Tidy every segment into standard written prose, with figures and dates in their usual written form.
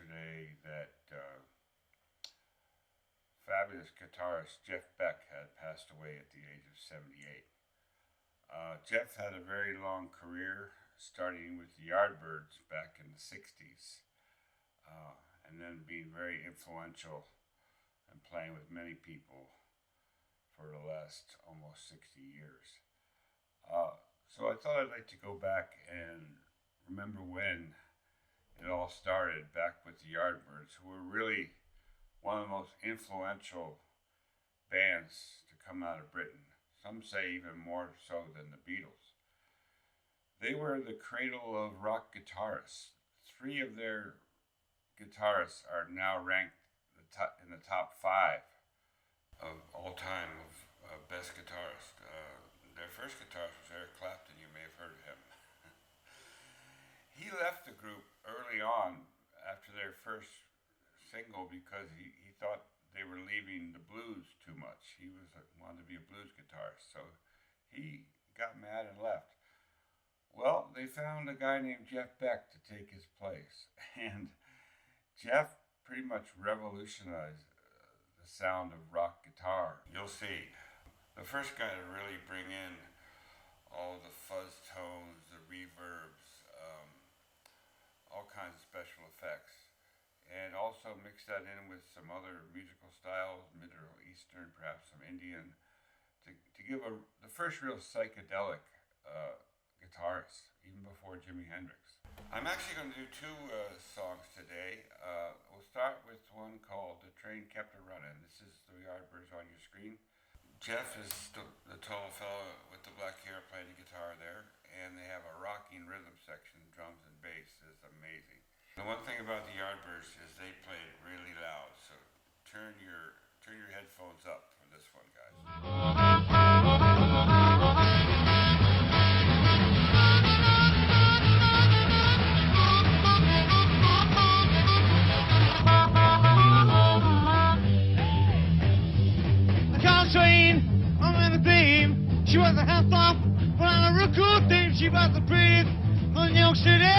yesterday that fabulous guitarist Jeff Beck had passed away at the age of 78. Jeff had a very long career, starting with the Yardbirds back in the 60s, and then being very influential and playing with many people for the last almost 60 years. So I thought I'd like to go back and remember when it all started back with the Yardbirds, who were really one of the most influential bands to come out of Britain. Some say even more so than the Beatles. They were the cradle of rock guitarists. 3 of their guitarists are now ranked in the top 5 of all time of best guitarists. Their first guitarist was Eric Clapton. You may have heard of him. He left the group early on after their first single because he thought they were leaving the blues too much. He wanted to be a blues guitarist, so he got mad and left. Well, they found a guy named Jeff Beck to take his place, and Jeff pretty much revolutionized the sound of rock guitar. You'll see. The first guy to really bring in all the fuzz tones, the reverbs, all kinds of special effects, and also mix that in with some other musical styles, Middle Eastern, perhaps some Indian, to give the first real psychedelic guitarist, even before Jimi Hendrix. I'm actually going to do 2 songs today. We'll start with one called The Train Kept a Runnin'. This is the Yardbirds on your screen. Jeff is the tall fellow with the black hair playing the guitar there, and they have a rocking rhythm section, drums and bass. It's amazing. The one thing about the Yardbirds is they play it really loud, so turn your headphones up for this one, guys. She was a half off, but on a real cool thing, she was a breeze. On New York City,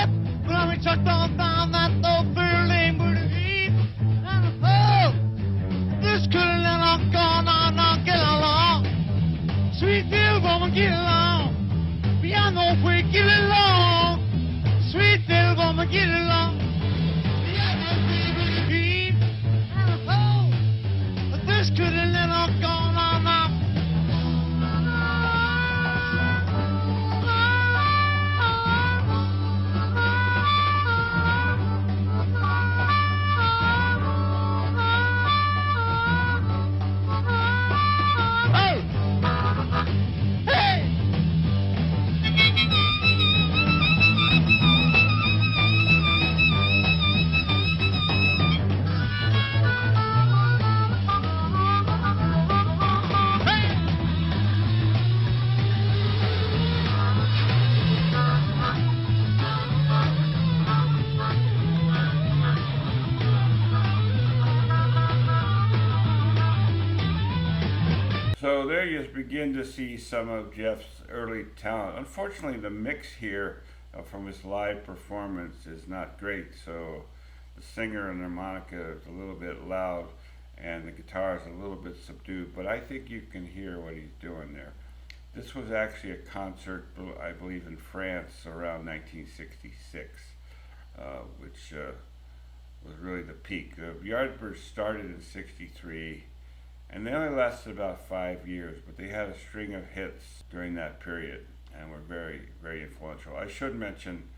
but I'm chucked on down that old fair lane, but it's easy. And oh, this could have not gone on, not get along. Sweet little woman, get along. Beyond no way, get along. Sweet little woman, get along. Beyond no way, but it's easy. And oh, this could have not gone on, not. So there you begin to see some of Jeff's early talent. Unfortunately, the mix here from his live performance is not great, so the singer and the harmonica is a little bit loud and the guitar is a little bit subdued, but I think you can hear what he's doing there. This was actually a concert, I believe, in France around 1966, which was really the peak. The Yardbirds started in 63, and they only lasted about 5 years, but they had a string of hits during that period and were very, very influential. I should mention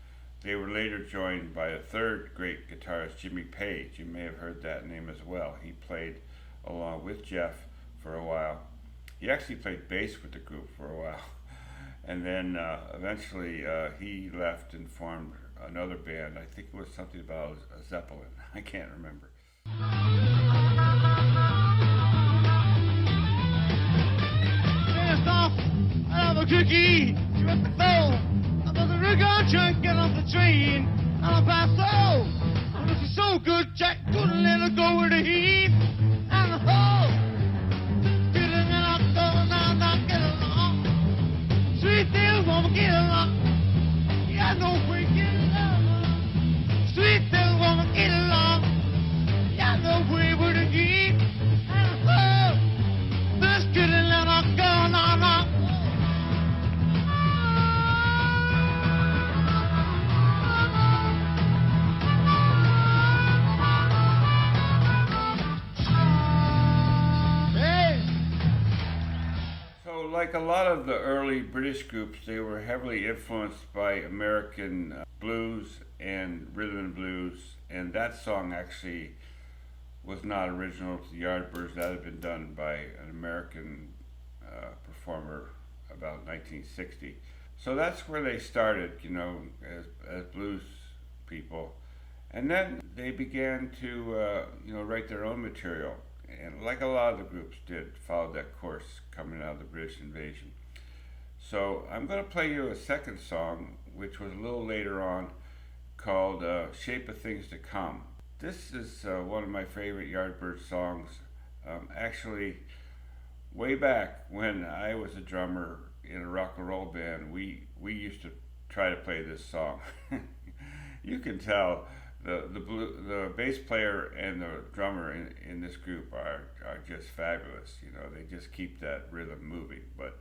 they were later joined by a third great guitarist, Jimmy Page. You may have heard that name as well. He played along with Jeff for a while. He actually played bass with the group for a while. And then eventually he left and formed another band. I think it was something about a Zeppelin. I can't remember. I have a cookie, she went the phone. I thought the rig on trunk, get off the train. And I passed so, this is so good, Jack couldn't let her go with the heat. And the hole, didn't let her go, not get along. Sweet little woman, get along. Yeah, no way, get along. Sweet little woman, get along. like a lot of the early British groups, they were heavily influenced by American blues and rhythm and blues, and that song actually was not original to the Yardbirds. That had been done by an American performer about 1960. So that's where they started, as blues people. And then they began to, write their own material. And like a lot of the groups did, followed that course coming out of the British invasion. So I'm going to play you a second song, which was a little later on, called Shape of Things to Come. This is one of my favorite Yardbirds songs. Actually, way back when I was a drummer in a rock and roll band, we used to try to play this song. You can tell the bass player and the drummer in this group are just fabulous. They just keep that rhythm moving. But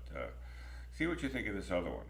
see what you think of this other one.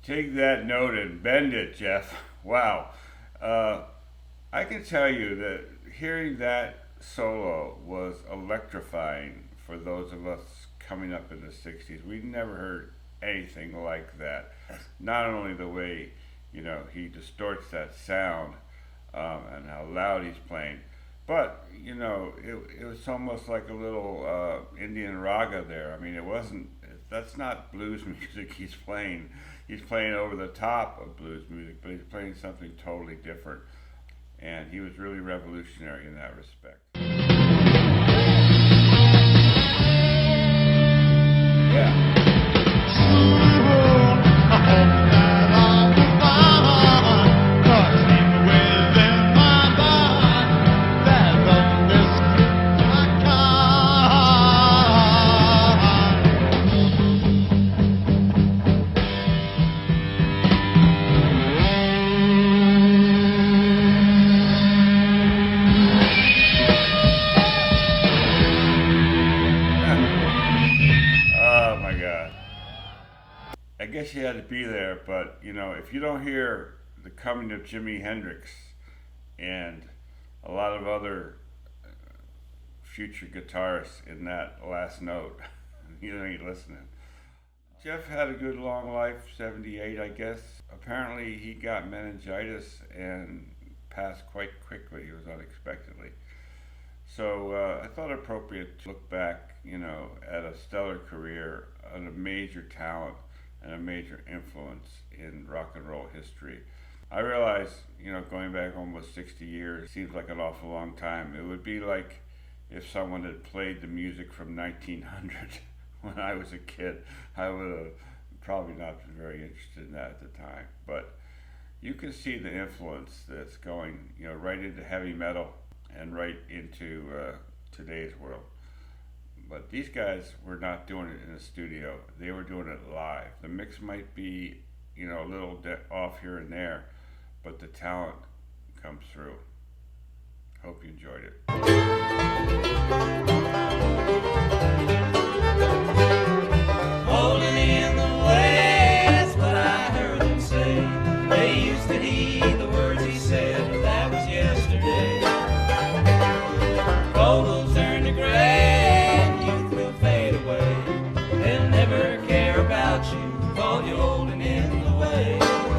Take that note and bend it, Jeff. Wow. I can tell you that hearing that solo was electrifying for those of us coming up in the 60s. We'd never heard anything like that. Not only the way, he distorts that sound and how loud he's playing, but, it was almost like a little Indian raga there. I mean, that's not blues music he's playing. He's playing over the top of blues music, but he's playing something totally different. And he was really revolutionary in that respect. Yeah. I guess you had to be there, but if you don't hear the coming of Jimi Hendrix and a lot of other future guitarists in that last note, you ain't listening. Jeff had a good long life, 78 I guess. Apparently he got meningitis and passed quite quickly. It was unexpectedly. So I thought it appropriate to look back, at a stellar career, and a major talent and a major influence in rock and roll history. I realize, going back almost 60 years seems like an awful long time. It would be like if someone had played the music from 1900 when I was a kid. I would have probably not been very interested in that at the time. But you can see the influence that's going, right into heavy metal and right into today's world. But these guys were not doing it in the studio. They were doing it live. The mix might be, you know, a little off here and there, but the talent comes through. Hope you enjoyed it.